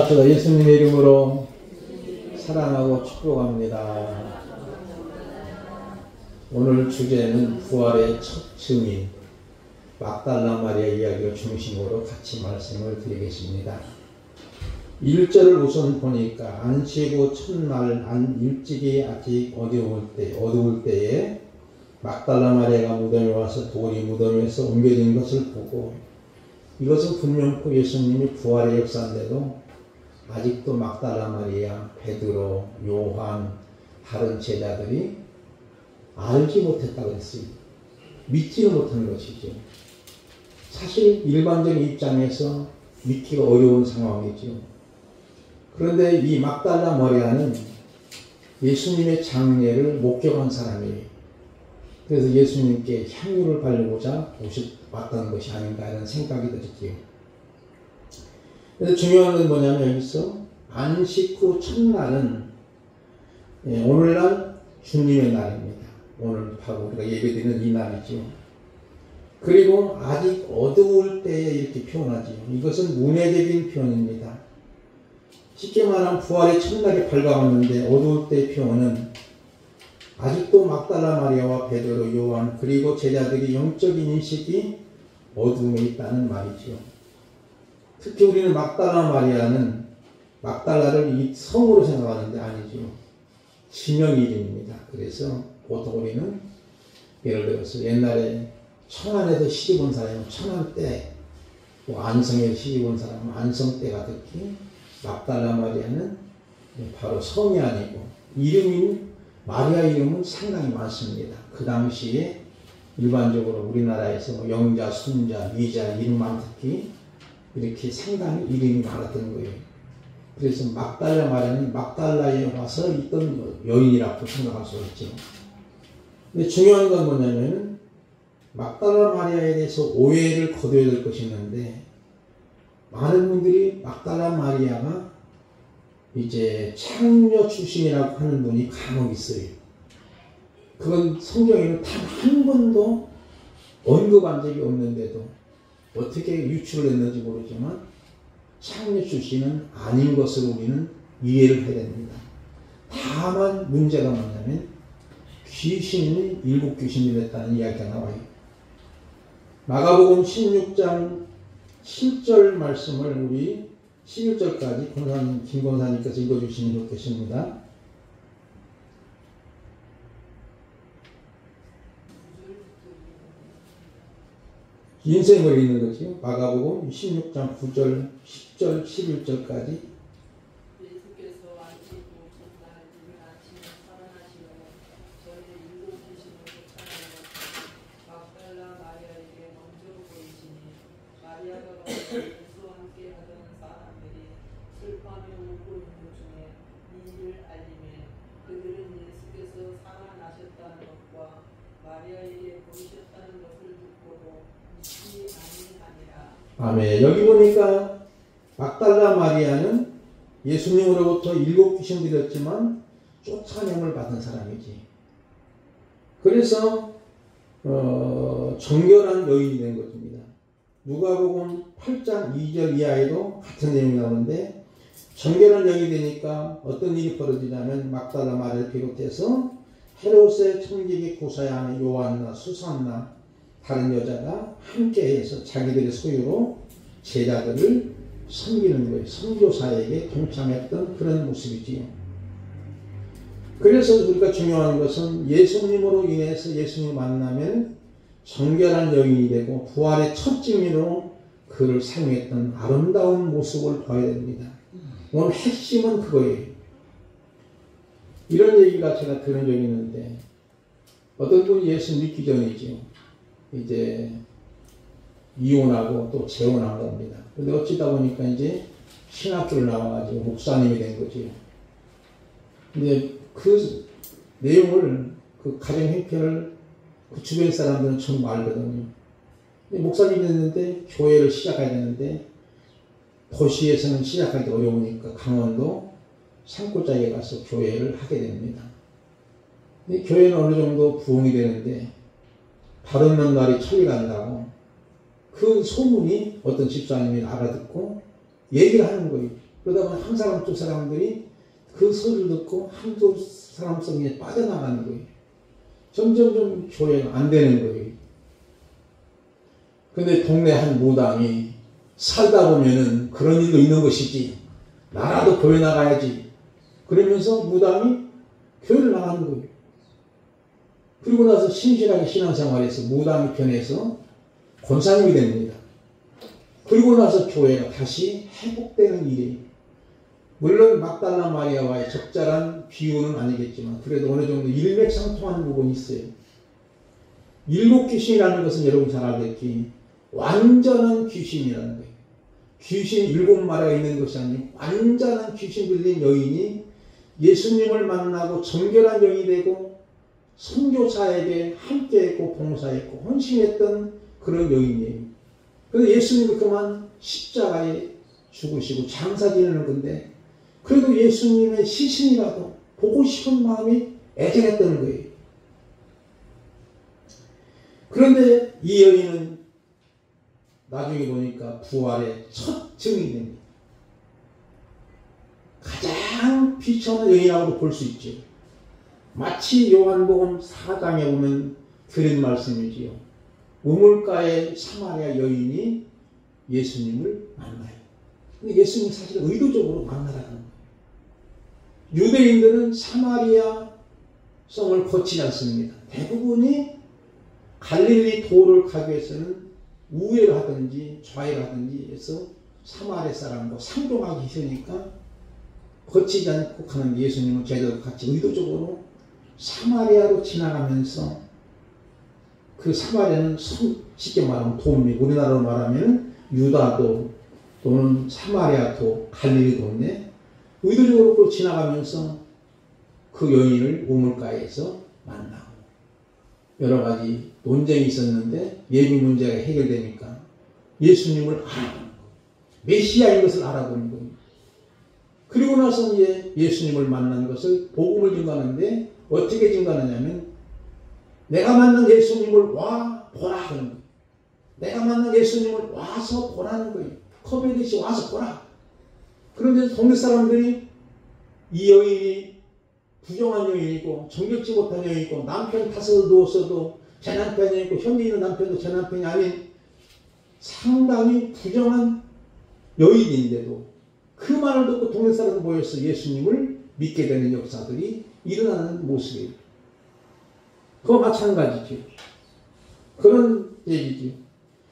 제가 예수님의 이름으로 사랑하고 축복합니다. 오늘 주제는 부활의 첫 증인 막달라 마리아 이야기를 중심으로 같이 말씀을 드리겠습니다. 1절을 우선 보니까 안식후 첫날 일찍이 아직 어두울 때에 막달라 마리아가 무덤에 와서 돌이 무덤에서 옮겨진 것을 보고, 이것은 분명코 예수님이 부활의 역사인데도 아직도 막달라 마리아, 베드로, 요한, 다른 제자들이 알지 못했다고 했어요. 믿지는 못하는 것이죠. 사실 일반적인 입장에서 믿기가 어려운 상황이죠. 그런데 이 막달라 마리아는 예수님의 장례를 목격한 사람이에요. 그래서 예수님께 향유를 바르고자 왔다는 것이 아닌가 이런 생각이 들었지요. 그래서 중요한 건 뭐냐면 여기서 안식 후 첫날은 오늘날 주님의 날입니다. 오늘 바로 우리가 예배드리는 이 날이죠. 그리고 아직 어두울 때에 이렇게 표현하지요. 이것은 문해적인 표현입니다. 쉽게 말하면 부활의 첫날이 밝아왔는데 어두울 때의 표현은 아직도 막달라 마리아와 베드로, 요한 그리고 제자들이 영적인 인식이 어둠에 있다는 말이죠. 특히 우리는 막달라 마리아는 막달라를 이 성으로 생각하는데 아니죠. 지명 이름입니다. 그래서 보통 우리는 예를 들어서 옛날에 천안에서 시집 온 사람은 천안때, 안성에서 시집 온 사람은 안성때가 듣기, 막달라 마리아는 바로 성이 아니고 마리아 이름은 상당히 많습니다. 그 당시에 일반적으로 우리나라에서 영자, 순자, 미자 이름만 듣기 이렇게 상당히 이름이 많았던 거예요. 그래서 막달라 마리아는 막달라에 와서 있던 여인이라고 생각할 수 있죠. 근데 중요한 건 뭐냐면 막달라 마리아에 대해서 오해를 거둬야 될 것이 있는데, 많은 분들이 막달라 마리아가 이제 창녀 출신이라고 하는 분이 간혹 있어요. 그건 성경에는 단 한 번도 언급한 적이 없는데도 어떻게 유출을 했는지 모르지만 창녀 출신은 아닌 것을 우리는 이해를 해야 됩니다. 다만 문제가 뭐냐면 귀신이 일곱 귀신이 됐다는 이야기가 나와요. 마가복음 16장 7절 말씀을 우리 11절까지 김 권사님께서 읽어주시면 좋겠습니다. 인생을 읽는 거지. 마가복음 16장 9절, 10절, 11절까지. 예수께서 안식후 첫날 이른 아침에 살아나시어 전에 일곱 귀신을 쫓아내었고 막달라 마리아에게 먼저 보이시니, 마리아가 가서 예수와 함께 하던 사람들이 슬퍼하며 울고 있는 중에 이 일을 알리매 그들은 예수께서 살아나셨다는 것과 마리아에게 보이셨다는 것을 듣고도 믿지 아니하니라. 아멘. 여기 보니까 막달라 마리아는 예수님으로부터 일곱 귀신 들였지만 쫓아냄을 받은 사람이지. 그래서 정결한 여인이 된 것입니다. 누가복음 8장 2절 이하에도 같은 내용이 나오는데, 정결한 여인이 되니까 어떤 일이 벌어지냐면 막달라 마리아를 비롯해서 헤롯의 청지기 구사야 요한나 수산나 다른 여자가 함께해서 자기들의 소유로 제자들을 섬기는 거예요. 선교사에게 동참했던 그런 모습이지요. 그래서 우리가 중요한 것은 예수님으로 인해서 예수님을 만나면 정결한 여인이 되고 부활의 첫 증인으로 그를 사용했던 아름다운 모습을 봐야 됩니다. 오늘 핵심은 그거예요. 이런 얘기가 제가 들은 적이 있는데, 어떤 분이 예수 믿기 전이지요. 이제 이혼하고 또 재혼한 겁니다. 근데 어찌다 보니까 이제 신학교를 나와가지고 목사님이 된 거지요. 근데 그 내용을, 그 가정 형편을 그 주변 사람들은 전부 알거든요. 근데 목사님이 됐는데 교회를 시작해야 되는데 도시에서는 시작하기 어려우니까 강원도 산골짜기에 가서 교회를 하게 됩니다. 근데 교회는 어느 정도 부흥이 되는데 발 없는 날이 천리 간다고 그 소문이 어떤 집사님이 알아듣고 얘기를 하는 거예요. 그러다 보니 한 사람 두 사람들이 그 소리를 듣고 한두 사람 속에 빠져나가는 거예요. 점점 좀 교회가 안 되는 거예요. 근데 동네 한 무당이 살다 보면은 그런 일도 있는 것이지. 나라도 교회 나가야지. 그러면서 무당이 교회를 나가는 거예요. 그리고 나서 신실하게 신앙생활에서 무당이 변해서 권사님이 됩니다. 그리고 나서 교회가 다시 회복되는 일이에요. 물론 막달라 마리아와의 적절한 비유는 아니겠지만 그래도 어느 정도 일맥상통하는 부분이 있어요. 일곱 귀신이라는 것은 여러분 잘 알겠지. 완전한 귀신이라는 거예요. 귀신 일곱 마리가 있는 것이 아니고 완전한 귀신 들린 여인이 예수님을 만나고 정결한 영이 되고 선교사에게 함께했고 봉사했고 헌신했던 그런 여인이에요. 그래서 예수님이 그만 십자가에 죽으시고 장사 지내는 건데 그래도 예수님의 시신이라도 보고 싶은 마음이 애절했던 거예요. 그런데 이 여인은 나중에 보니까 부활의 첫 증인이 됩니다. 가장 비천한 여인이라고도 볼 수 있죠. 마치 요한복음 4장에 보면 드린 말씀이지요. 우물가의 사마리아 여인이 예수님을 만나요. 근데 예수님이 사실 의도적으로 만나라는 거예요. 유대인들은 사마리아 성을 거치지 않습니다. 대부분이 갈릴리 도를 가기 위해서는 우회를 하든지 좌회를 하든지 해서 사마리아 사람과 상종하기 싫으니까 거치지 않고 가는 예수님은 제자도 같이 의도적으로 사마리아로 지나가면서 그 사마리아는 쉽게 말하면 도입니다. 우리나라로 말하면 유다도 또는 사마리아도 갈릴리 도인데 의도적으로 지나가면서 그 여인을 우물가에서 만나고 여러 가지 논쟁이 있었는데 예비 문제가 해결되니까 예수님을 알아보는 거예요. 메시아인 것을 알아보는 거예요. 그리고 나서 이제 예수님을 만난 것을 복음을 증거하는데 어떻게 증거하느냐면 내가 만난 예수님을 와 보라 하는 거예요. 내가 만난 예수님을 와서 보라는 거예요. 커베르시 와서 보라. 그런데 동네 사람들이 이 여인이 부정한 여인이고 정결지 못한 여인이고 남편 탓을 두었어도 제 남편이고 현재 있는 남편도 제 남편이 아닌 상당히 부정한 여인인데도 그 말을 듣고 동네 사람들 모여서 예수님을 믿게 되는 역사들이 일어나는 모습이에요. 그거 마찬가지죠. 그런 얘기죠.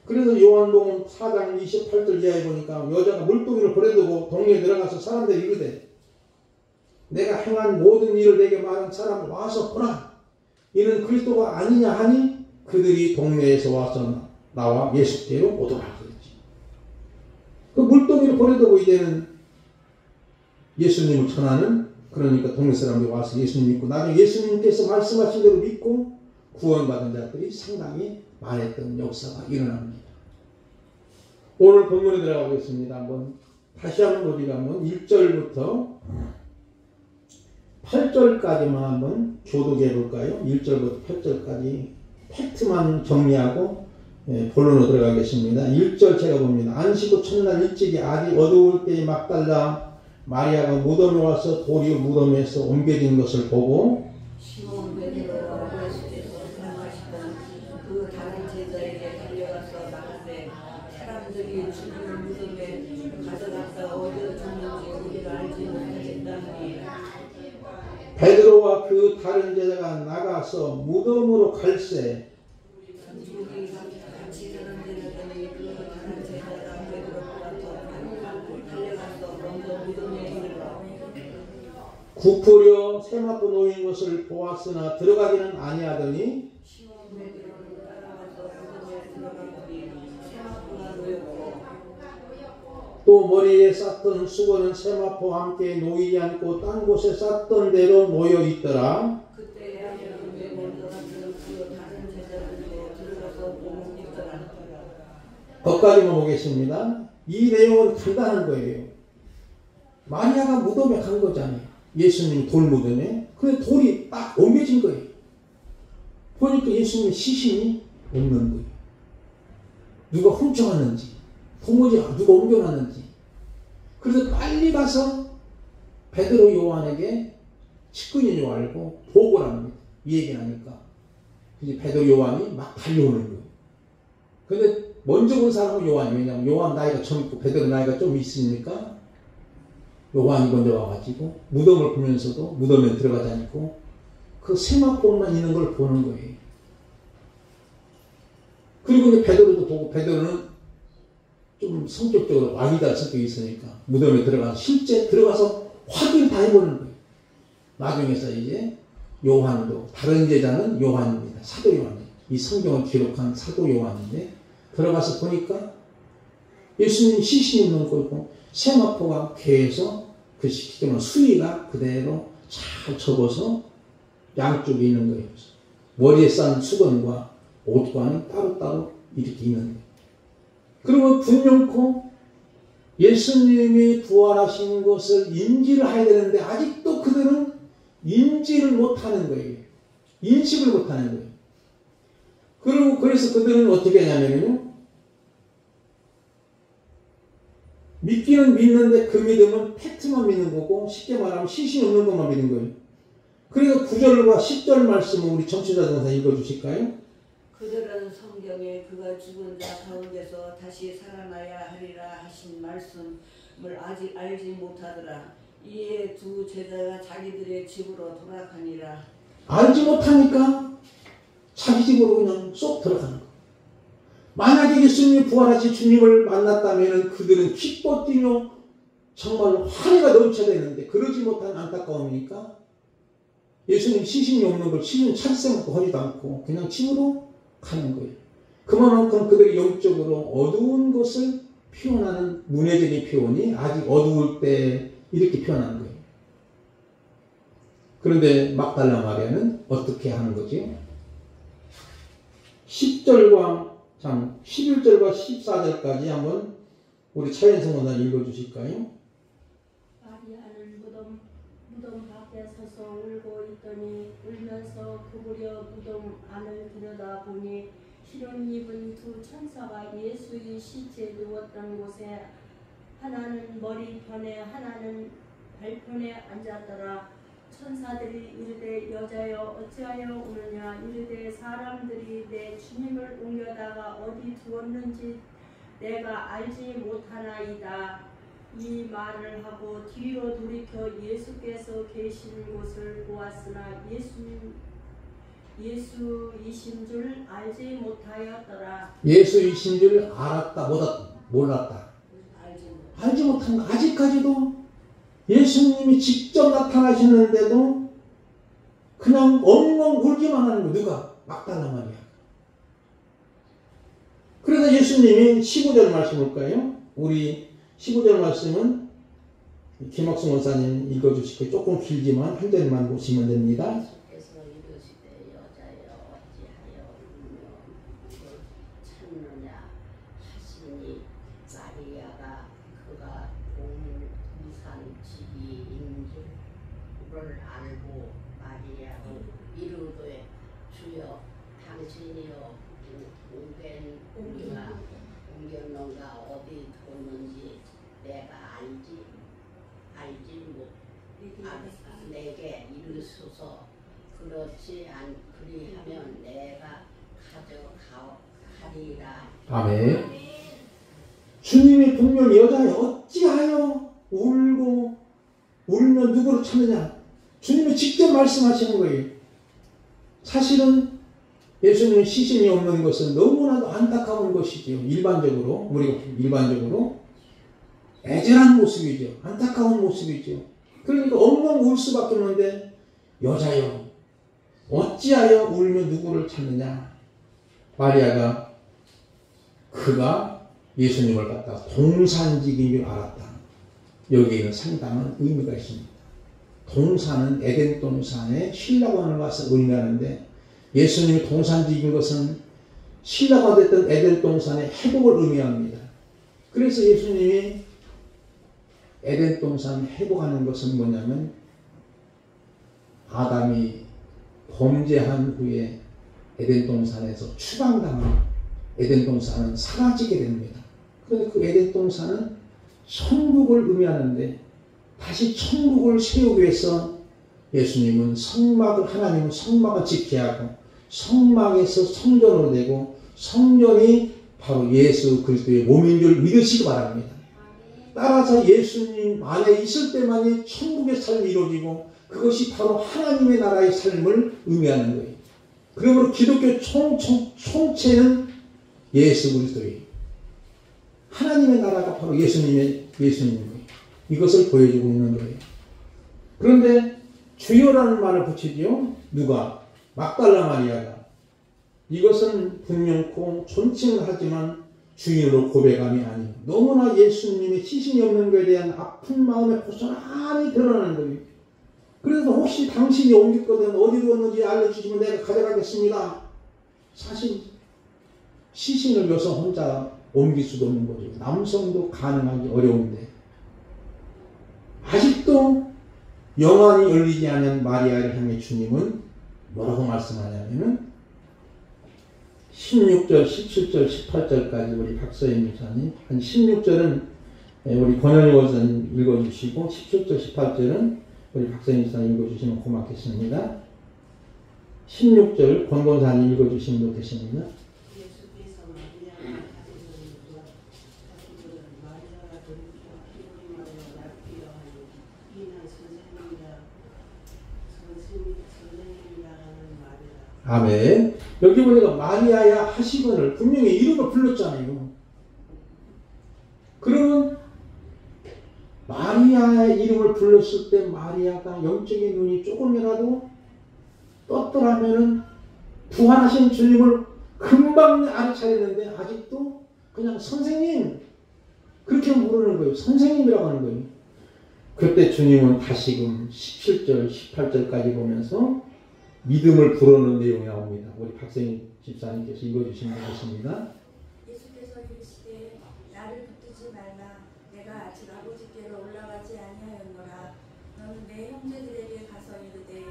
그래서 요한복음 4장 28절 이하에 보니까 여자가 물동이를 버려두고 동네에 들어가서 사람들이 이르되 내가 행한 모든 일을 내게 말한 사람을 와서 보라. 이는 그리스도가 아니냐 하니 그들이 동네에서 와서 나와 예수께로 오더라 그랬지. 그 물동이를 버려두고 이제는 예수님을 전하는 그러니까 동네 사람들이 와서 예수님 믿고 나중에 예수님께서 말씀하신 대로 믿고 구원받은 자들이 상당히 많았던 역사가 일어납니다. 오늘 본문에 들어가 보겠습니다. 한번 다시 한번 우리가 한번 1절부터 8절까지만 한번 교독해 볼까요? 1절부터 8절까지 팩트만 정리하고 본론으로 들어가겠습니다. 1절 제가 봅니다. 안식 후 첫날 일찍이 아직 어두울 때에 막달라 마리아가 무덤에 와서 돌이 무덤에서 옮겨진 것을 보고 시몬 베드로와 예수께서 사랑하시던 그 다른 제자에게 달려가서 말하되 사람들이 죽은 무덤에 가져갔다 어디로 줬는지 우리가 알지 못하겠다니. 베드로와 그 다른 제자가 나가서 무덤으로 갈새 우리 같이 가는 데라더니 그 다른 제자가 베드로와 더 달려가서 먼저 무덤에 이르러 굽으려 세마포 놓인 것을 보았으나 들어가기는 아니하더니 시몬 베드로를 따라가서 무덤에 들어가보니 세마포가 놓였고 또 머리에 쌌던 수건은 세마포와 함께 놓이지 않고 딴 곳에 쌌던 대로 놓여 있더라. 그때 아내는 먼저 갔던 그 다른 제자들도 들어가서 보고 있더라. 거기까지만 보겠습니다. 이 내용은 간단한 거예요. 마리아가 무덤에 간 거잖아요. 예수님 돌무덤에. 근데 돌이 딱 옮겨진 거예요. 보니까 예수님의 시신이 없는 거예요. 누가 훔쳐갔는지 도무지 누가 옮겨놨는지 그래서 빨리 가서 베드로 요한에게 측근인 줄 알고 보고를 합니다. 이 얘기를 하니까. 이제 베드로 요한이 막 달려오는 거예요. 근데 먼저 본 사람은 요한이, 왜냐하면 요한 나이가 젊고 베드로 나이가 좀 있으니까 요한이 먼저 와가지고 무덤을 보면서도 무덤에 들어가지 않고 그 세마포만 있는 걸 보는 거예요. 그리고 이제 베드로도 보고, 베드로는 좀 성격적으로 왕이다 성격이 있으니까 무덤에 들어가서 실제 들어가서 확인 다 해보는 거예요. 나중에서 이제 요한도, 다른 제자는 요한입니다. 사도 요한이에요. 이 성경을 기록한 사도 요한인데 들어가서 보니까 예수님 시신이 있는 거고 세마포가 계속 그 시키면 수위가 그대로 잘 접어서 양쪽에 있는 거예요. 머리에 싼 수건과 옷과는 따로따로 이렇게 있는 거예요. 그리고 분명코 예수님이 부활하신 것을 인지를 해야 되는데 아직도 그들은 인지를 못하는 거예요. 인식을 못하는 거예요. 그리고 그래서 그들은 어떻게 하냐면요, 믿기는 믿는데 그 믿음은 팩트만 믿는 거고, 쉽게 말하면 시신이 없는 것만 믿는 거예요. 그래서 9절과 10절 말씀을 우리 청취자들한테 읽어주실까요? 그들은 성경에 그가 죽은 자 가운데서 다시 살아나야 하리라 하신 말씀을 아직 알지 못하더라. 이에 두 제자가 자기들의 집으로 돌아가니라. 알지 못하니까 자기 집으로 그냥 쏙 들어가는 거예요. 만약에 예수님이 부활하신 주님을 만났다면 그들은 기뻐 뛰며 정말 환희가 넘쳐야 되는데 그러지 못한 안타까움이니까 예수님 시신이 없는 걸 시신 찰생하고 하지도 않고 그냥 집으로 가는 거예요. 그만큼 그들이 영적으로 어두운 것을 표현하는 문해적인 표현이 아직 어두울 때 이렇게 표현하는 거예요. 그런데 막달라 마리아는 어떻게 하는 거죠? 11절과 14절까지 한번 우리 차연성 원장 읽어주실까요? 마리아는 무덤 밖에 서서 울고 있더니 울면서 구부려 무덤 안을 들여다보니 흰옷 입은 두 천사가 예수의 시체 누웠던 곳에 하나는 머리편에 하나는 발편에 앉았더라. 천사들이 이르되 여자여 어찌하여 우느냐. 이르되 사람들이 내 주님을 옮겨다가 어디 두었는지 내가 알지 못하나이다. 이 말을 하고 뒤로 돌이켜 예수께서 계신 곳을 보았으나 예수이신 줄 알지 못하였더라. 예수이신 줄 알았다, 몰랐다. 알지 못한 거. 아직까지도 예수님이 직접 나타나셨는데도 그냥 엉엉 울기만 하는 거. 누가? 막달라 마리아. 그래서 예수님이 15절 말씀 볼까요? 우리 15절 말씀은 김학순 원사님 읽어주시고 조금 길지만 한 절만 보시면 됩니다. 예수께서 이르시되 여자여 어찌하여 울며 찾느냐 하시니 마리아가 그가 동산 집이 있는 줄을 알고 마리아로 이르되 주여 당신이여 우리가 옮겼는가 어디 뒀는지 내가 알지 못 내게 이르소서. 그렇지 그리하면 내가 가져가리라. 아멘. 주님이 분명히 여자여 어찌하여 울면 누구를 찾느냐. 주님이 직접 말씀하시는 거예요. 사실은 예수님은 시신이 없는 것은 너무나도 안타까운 것이지요. 우리가 일반적으로 애절한 모습이죠. 안타까운 모습이죠. 그러니까 엉엉 울 수밖에 없는데 여자여 어찌하여 울며 누구를 찾느냐. 마리아가 그가 예수님을 갖다가 동산직인 줄 알았다. 여기에는 상당한 의미가 있습니다. 동산은 에덴 동산에 신라관을 가서 의미하는데 예수님이 동산직인 것은 신라가 됐던 에덴 동산의 회복을 의미합니다. 그래서 예수님이 에덴 동산 회복하는 것은 뭐냐면 아담이 범죄한 후에 에덴 동산에서 추방당한 에덴 동산은 사라지게 됩니다. 그런데 그 에덴 동산은 천국을 의미하는데 다시 천국을 세우기 위해서 예수님은 하나님은 성막을 지켜야 하고 성막에서 성전으로 되고 성전이 바로 예수 그리스도의 몸인 줄 믿으시기 바랍니다. 따라서 예수님 안에 있을 때만이 천국의 삶이 이루어지고 그것이 바로 하나님의 나라의 삶을 의미하는 거예요. 그러므로 기독교 총체는 예수 그리스도예요. 하나님의 나라가 바로 예수님인 거예요. 이것을 보여주고 있는 거예요. 그런데 주여라는 말을 붙이지요. 누가? 막달라 마리아가. 이것은 분명코 존칭을 하지만 주인으로 고백함이 아니에요. 너무나 예수님의 시신이 없는 것에 대한 아픈 마음의 고스란히 드러나는 거예요. 그래서 혹시 당신이 옮겼거든 어디 두었는지 알려주시면 내가 가져가겠습니다. 사실 시신을 여성 혼자 옮길 수도 없는 거죠. 남성도 가능하기 어려운데 아직도 영안이 열리지 않은 마리아를 향해 주님은 뭐라고 말씀하냐면은 16절, 17절, 18절까지 우리 박서영 목사님 한 16절은 우리 권현희 원사님 읽어주시고 17절, 18절은 우리 박서영 목사님 읽어주시면 고맙겠습니다. 16절 권권사님 읽어주시면 좋겠습니다. 아멘. 여기 보니까 마리아야 하시거늘 분명히 이름을 불렀잖아요. 그러면 마리아의 이름을 불렀을 때 마리아가 영적인 눈이 조금이라도 떴더라면은 부활하신 주님을 금방 알아차리는데 아직도 그냥 선생님 그렇게 부르는 거예요. 선생님이라고 하는 거예요. 그때 주님은 다시금 17절, 18절까지 보면서 믿음을 부르는 내용이 나옵니다. 우리 박세인 집사님께서 읽어주시면 되겠습니다. 예수께서 이르시되 나를 붙들지 말라. 내가 아직 아버지께로 올라가지 아니하였노라. 너는 내 형제들에게 가서 이르되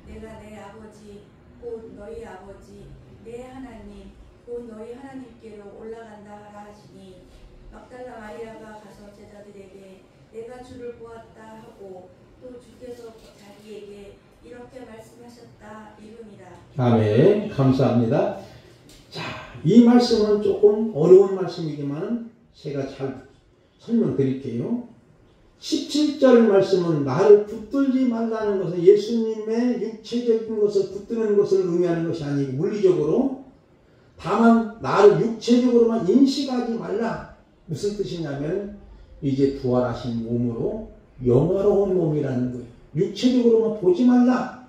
내가 내 아버지 곧 너희 아버지 내 하나님 곧 너희 하나님께로 올라간다 하라 하시니 막달라 마리아가 가서 제자들에게 내가 주를 보았다 하고 또 주께서 자기에게 이렇게 말씀하셨다 이루니라. 아멘. 감사합니다. 자, 이 말씀은 조금 어려운 말씀이지만 제가 잘 설명드릴게요. 17절 말씀은 나를 붙들지 말라는 것은 예수님의 육체적인 것을 붙드는 것을 의미하는 것이 아니고 물리적으로 다만 나를 육체적으로만 인식하지 말라. 무슨 뜻이냐면 이제 부활하신 몸으로 영화로운 몸이라는 거예요. 육체적으로만 보지 말라.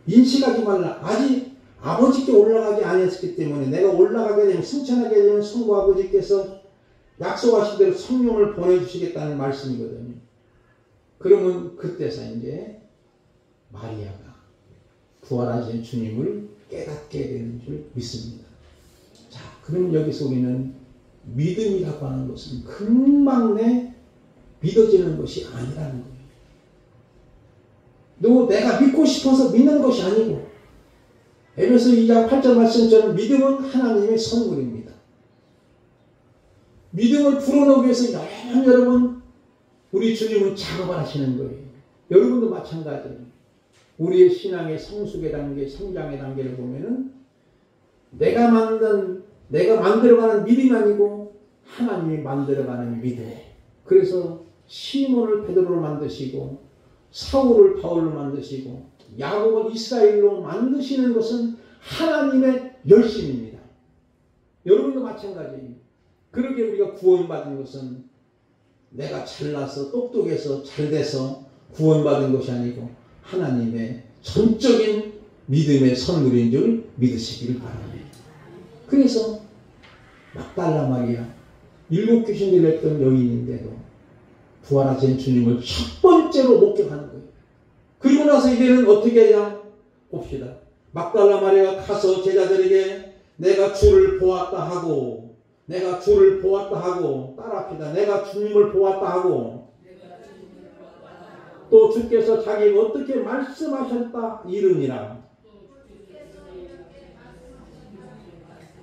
인식하지 말라. 아직 아버지께 올라가지 아니었기 때문에 내가 올라가게 되면 승천하게 되면 성부 아버지께서 약속하신 대로 성령을 보내주시겠다는 말씀이거든요. 그러면 그때서 이제 마리아가 부활하신 주님을 깨닫게 되는 줄 믿습니다. 자, 그럼 여기서 우리는 믿음이라고 하는 것은 금방 믿어지는 것이 아니라는 거예요. 또 내가 믿고 싶어서 믿는 것이 아니고 에베소 2장 8절 말씀처럼 믿음은 하나님의 선물입니다. 믿음을 불어넣기 위해서 여러분 우리 주님은 작업을 하시는 거예요. 여러분도 마찬가지예요. 우리의 신앙의 성숙의 단계, 성장의 단계를 보면은 내가 만들어가는 믿음이 아니고 하나님이 만들어가는 믿음. 그래서 시몬을 베드로로 만드시고 사울을 바울로 만드시고 야곱을 이스라엘로 만드시는 것은 하나님의 열심입니다. 여러분도 마찬가지예요. 그러게 우리가 구원받은 것은 내가 잘나서 똑똑해서 잘돼서 구원받은 것이 아니고 하나님의 전적인 믿음의 선물인 줄 믿으시기를 바랍니다. 그래서 막달라 마리아 7 귀신 들렸던 여인인데도 부활하신 주님을 첫 번째로 목격하는 거예요. 그리고 나서 이제는 어떻게 해야 봅시다. 막달라 마리아가 가서 제자들에게 내가 주를 보았다 하고 따라합시다. 내가 주님을 보았다 하고 또 주께서 자기에게 어떻게 말씀하셨다 이르니라.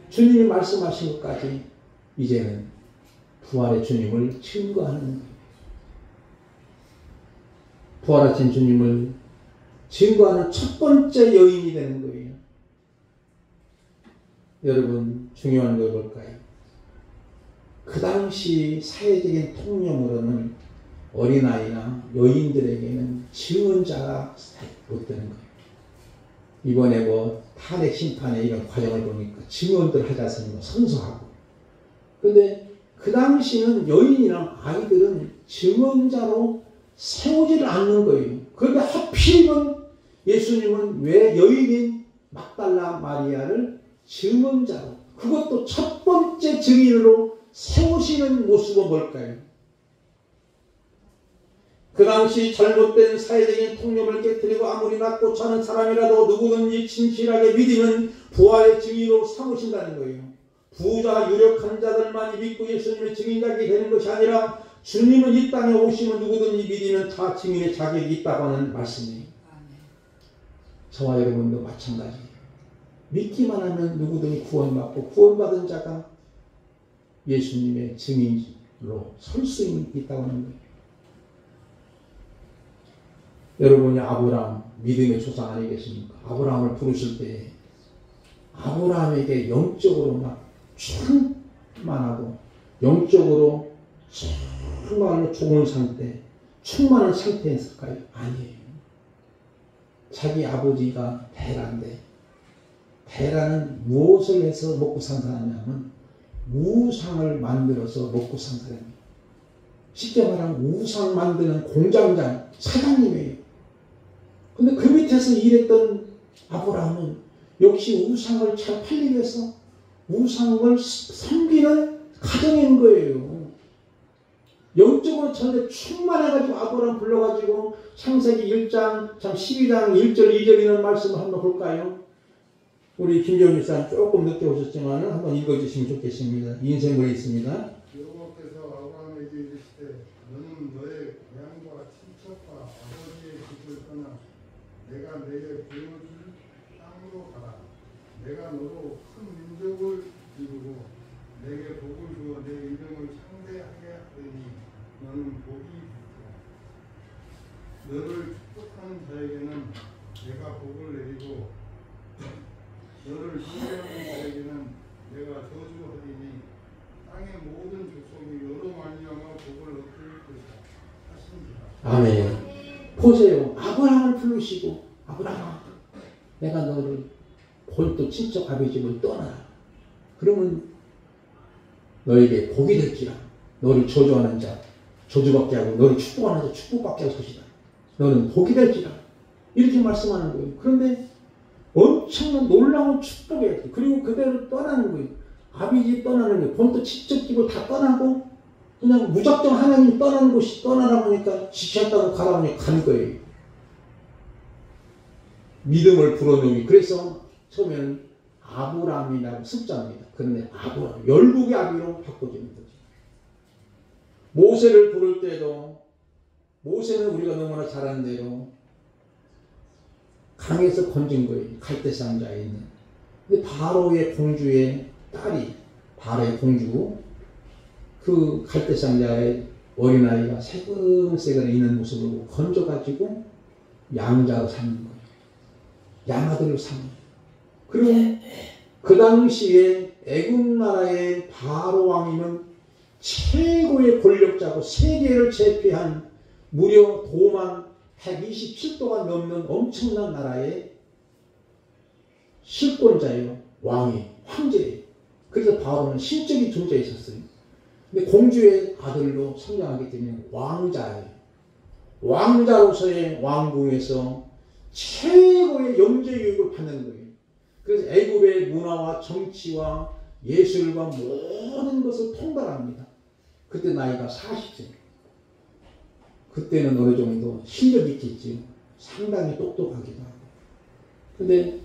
주님이 말씀하신 것까지 이제는 부활의 주님을 증거하는 거예요. 부활하신 주님을 증거하는 첫 번째 여인이 되는 거예요. 여러분, 중요한 걸 볼까요? 그 당시 사회적인 통념으로는 어린아이나 여인들에게는 증언자가 못 되는 거예요. 이번에 탄핵 심판의 이런 과정을 보니까 증언들 하자서는 선서하고. 근데 그 당시는 여인이나 아이들은 증언자로 세우지를 않는 거예요. 그런데 하필이면 예수님은 왜 여인인 막달라 마리아를 증언자로, 그것도 첫 번째 증인으로 세우시는 모습은 뭘까요? 그 당시 잘못된 사회적인 통념을 깨뜨리고 아무리 낮고 차는 사람이라도 누구든지 진실하게 믿으면 부활의 증인으로 삼으신다는 거예요. 부자, 유력한 자들만이 믿고 예수님의 증인자가 되는 것이 아니라 주님은 이 땅에 오시면 누구든지 믿으면 다 증인의 자격이 있다고 하는 말씀이에요. 저와 여러분도 마찬가지예요. 믿기만 하면 누구든지 구원받고 구원받은 자가 예수님의 증인으로 설 수 있다고 하는 거예요. 여러분이 아브라함, 믿음의 조상 아니겠습니까? 아브라함을 부르실 때 아브라함에게 영적으로 막 충만하고 영적으로 정말로 좋은 상태, 충만한 상태였을까요? 아니에요. 자기 아버지가 데라인데 데라는 무엇을 해서 먹고 산 사람이냐면 우상을 만들어서 먹고 산 사람이에요. 쉽게 말하면 우상 만드는 공장장, 사장님이에요. 근데 그 밑에서 일했던 아브라함은 역시 우상을 잘 팔리기 위해서 우상을 섬기는 가정인 거예요. 영적으로 전에 충만해가지고 아브라함 불러가지고 창세기 1장, 12장 1절 2절이라는 말씀을 한번 볼까요? 우리 김재훈 목사님 조금 늦게 오셨지만 한번 읽어주시면 좋겠습니다. 인생글에 있습니다. 여호와께서 아브라함에게 이르시되 너는 너의 고향과 친척과 아버지의 집을 떠나 내가 내게 보여줄 땅으로 가라. 내가 너로 큰 민족을 이루고 내게 복을 주어 내 이름을 창대하게 하리니 너는 복이 있다. 너를 축복하는 자에게는 내가 복을 내리고 너를 흉내하는 자에게는 내가 저주하리니 땅의 모든 족속이 너로 말미암아 복을 얻을 것이다 하신지라. 아멘. 보세요. 아브라함을 부르시고 아브라함아 내가 너를 본토 친척 아버지 집을 떠나라. 그러면 너에게 복이 될지라. 너를 저주하는 자 저주받게 하고 너를 축복하는 자 축복받게 할 것이다. 너는 복이 될지라. 이렇게 말씀하는 거예요. 그런데 엄청난 놀라운 축복이에요. 그리고 그대로 떠나는 거예요. 아비집 떠나는 거예요. 본토 친척 집을 다 떠나고 그냥 무작정 하나님 떠나는 곳이 떠나라고 하니까 지쳤다고 가라고 하니까 간 거예요. 믿음을 불어넣기. 그래서 처음에는 아브라함이라고 습자입니다. 그런데 아브라함, 열국의 아비로 바꿔주는 거죠. 모세를 부를 때도 모세는 우리가 너무나 잘 아는 대로 강에서 건진 거예요. 갈대상자에 있는. 근데 바로의 공주의 딸이 바로의 공주 그 갈대상자의 어린아이가 새근새근 있는 모습을 보고 건져가지고 양자로 삼는 거예요. 양아들을 삼는 거예요. 그리고 그 당시에 애굽 나라의 바로 왕이면 최고의 권력자고 세계를 제패한 무려 도만 127도가 넘는 엄청난 나라의 실권자예요. 왕이 황제예요. 그래서 바로는 신적인 존재에 있었어요. 근데 공주의 아들로 성장하기 때문에 왕자예요. 왕자로서의 왕궁에서 최고의 영재교육을 받는 거예요. 그래서 애굽의 문화와 정치와 예술과 모든 것을 통달합니다. 그때 나이가 40세. 그때는 어느 정도 실력이 있겠지. 상당히 똑똑하기도 하고. 근데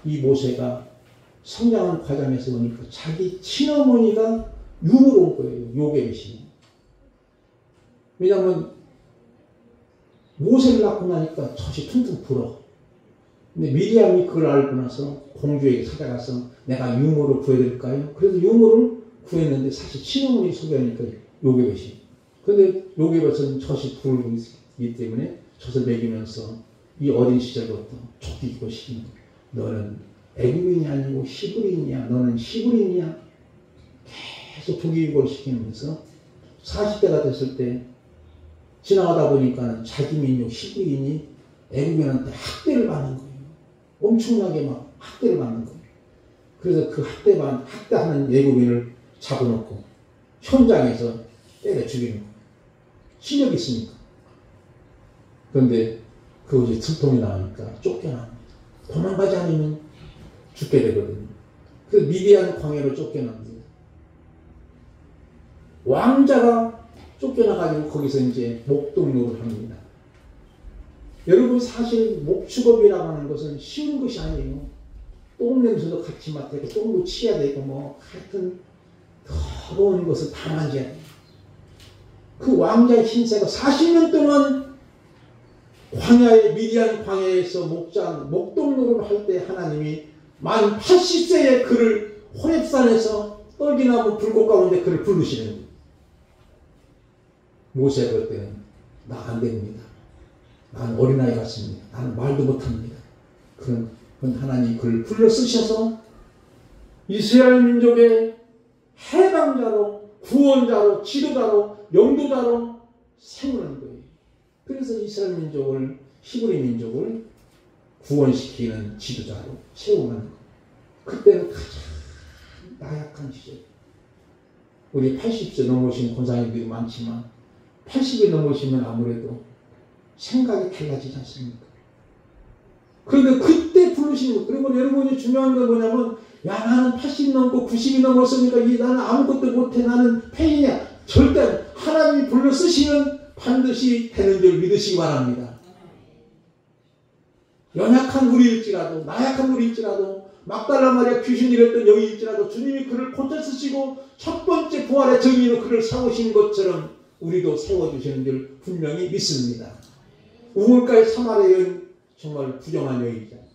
이 모세가 성장하는 과정에서 보니까 자기 친어머니가 유으로 온 거예요. 요괴이시. 왜냐하면 모세를 낳고 나니까 젖이 퉁퉁 불어. 근데 미리암이 그걸 알고 나서 공주에게 찾아가서 내가 유모를 구해드릴까요? 그래서 유모를 구했는데 사실 친어머니 소개하니까 요괴밭이. 근데 요괴밭은 젖이 부르고 있기 때문에 젖을 먹이면서 이 어린 시절부터 쫓기고 시키는 거예요. 너는 애굽인이 아니고 히브리인이야. 너는 히브리인이야. 계속 죽이고 시키면서 40대가 됐을 때 지나가다 보니까 자기 민족 히브리인이 애굽인한테 학대를 받는 거예요. 엄청나게 막 학대를 받는 거예요. 그래서 그 학대하는 애굽인을 잡아놓고 현장에서 때려 죽이는 거예요. 실력이 있으니까. 그런데 그것이 들통이 나오니까 쫓겨납니다. 도망가지 않으면 죽게 되거든요. 그 미디안 광야로 쫓겨납니다. 왕자가 쫓겨나가지고 거기서 이제 목동노를 합니다. 여러분 사실 목축업이라고 하는 것은 쉬운 것이 아니에요. 똥 냄새도 같이 맡아야 되고 똥도 치야 되고 뭐 하여튼 더러운 것을 다 만져야 돼요. 그 왕자의 신세가 40년 동안 광야의 미디안 광야에서 목동노를 할 때 하나님이 만 80세에 그를 호렙산에서 떨기나무 불꽃 가운데 그를 부르시는 거예요. 모세가 그럴 때는 나 안 됩니다. 나는 어린아이 같습니다. 나는 말도 못합니다. 그런 하나님이 그를 불러 쓰셔서 이스라엘 민족의 해방자로, 구원자로, 지도자로, 영도자로 세우는 거예요. 그래서 이스라엘 민족을, 히브리 민족을 구원시키는 지도자로 세우는 거예요. 그때는 가장 나약한 시절. 우리 80세 넘으신 권사님들이 많지만 80이 넘으시면 아무래도 생각이 달라지지 않습니까? 그런데 그때 부르시는 거. 그리고 여러분이 중요한 건 뭐냐면 야 나는 80 넘고 90이 넘었으니까 나는 아무것도 못해. 나는 폐인이야. 절대 하나님이 불러 쓰시면 반드시 되는 줄 믿으시기 바랍니다. 연약한 우리일지라도 나약한 우리일지라도 막달라 마리아 귀신 이랬던 여기일지라도 주님이 그를 고쳐 쓰시고 첫 번째 부활의 정의로 그를 세우신 것처럼 우리도 세워주시는 줄 분명히 믿습니다. 우물가의 사마리아 여인 정말 부정한 여인이잖아요.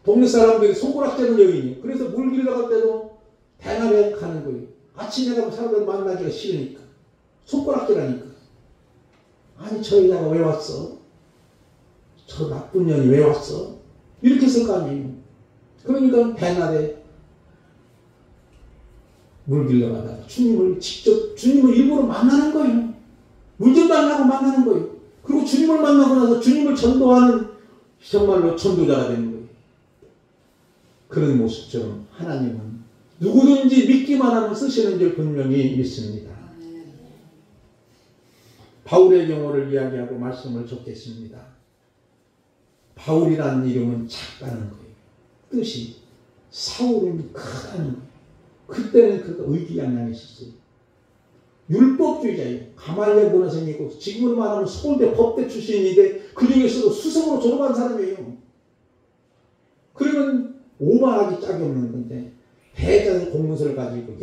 동네 사람들이 손가락질하는 여인이에요. 그래서 물 길러 갈 때도 대낮에 가는 거예요. 아침에 가면 사람들 만나기가 싫으니까. 손가락질하니까. 아니 저 여자가 왜 왔어? 저 나쁜 년이 왜 왔어? 이렇게 했을 거 아니에요. 그러니까 대낮에 물 길러 가다가 주님을 일부러 만나는 거예요. 물 좀 달라고 만나는 거예요. 그리고 주님을 만나고 나서 주님을 전도하는 정말로 전도자가 되는 거예요. 그런 모습처럼 하나님은 누구든지 믿기만 하면 쓰시는 줄 분명히 믿습니다. 바울의 경우를 이야기하고 말씀을 적겠습니다. 바울이라는 이름은 작다는 거예요. 뜻이 사울은 크다는 거예요. 그때는 그가 의기양양했었어요. 율법주의자예요. 가말리엘 문화생이고 지금으로 말하면 서울대 법대 출신인데 그 중에서도 수석으로 졸업한 사람이에요. 그러면 오만하기 짝이 없는 건데 대단한 공문서를 가지고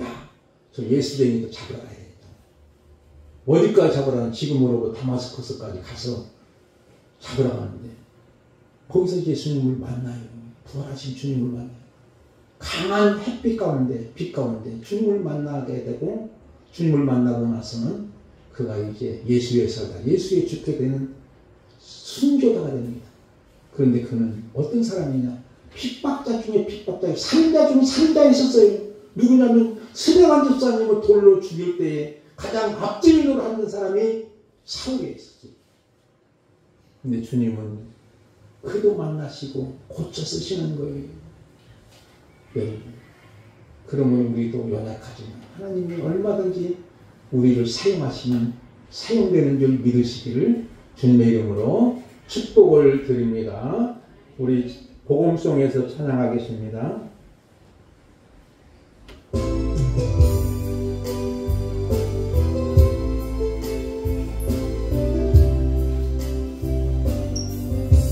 저 예수쟁이도 잡으러 가야 되겠다. 어디까지 잡으러 가는 지금으로 다마스커스까지 가서 잡으러 가는데 거기서 예수님을 만나요. 부활하신 주님을 만나요. 강한 햇빛 가운데 빛 가운데 주님을 만나게 되고 주님을 만나고 나서는 그가 이제 예수의 살다 예수의 주께 되는 순교자가 됩니다. 그런데 그는 어떤 사람이냐? 핍박자 중에 핍박자, 살인자 중에 살인자가 있었어요. 누구냐면 스데반 집사님을 돌로 죽일 때에 가장 앞지민으로 하는 사람이 사울에 있었어요. 근데 주님은 그도 만나시고 고쳐 쓰시는 거예요. 여러분, 그러면 우리도 연약하지만 하나님이 얼마든지 우리를 사용하시면 사용되는 줄 믿으시기를 주님의 이름으로 축복을 드립니다. 우리 복음송에서 찬양하겠습니다.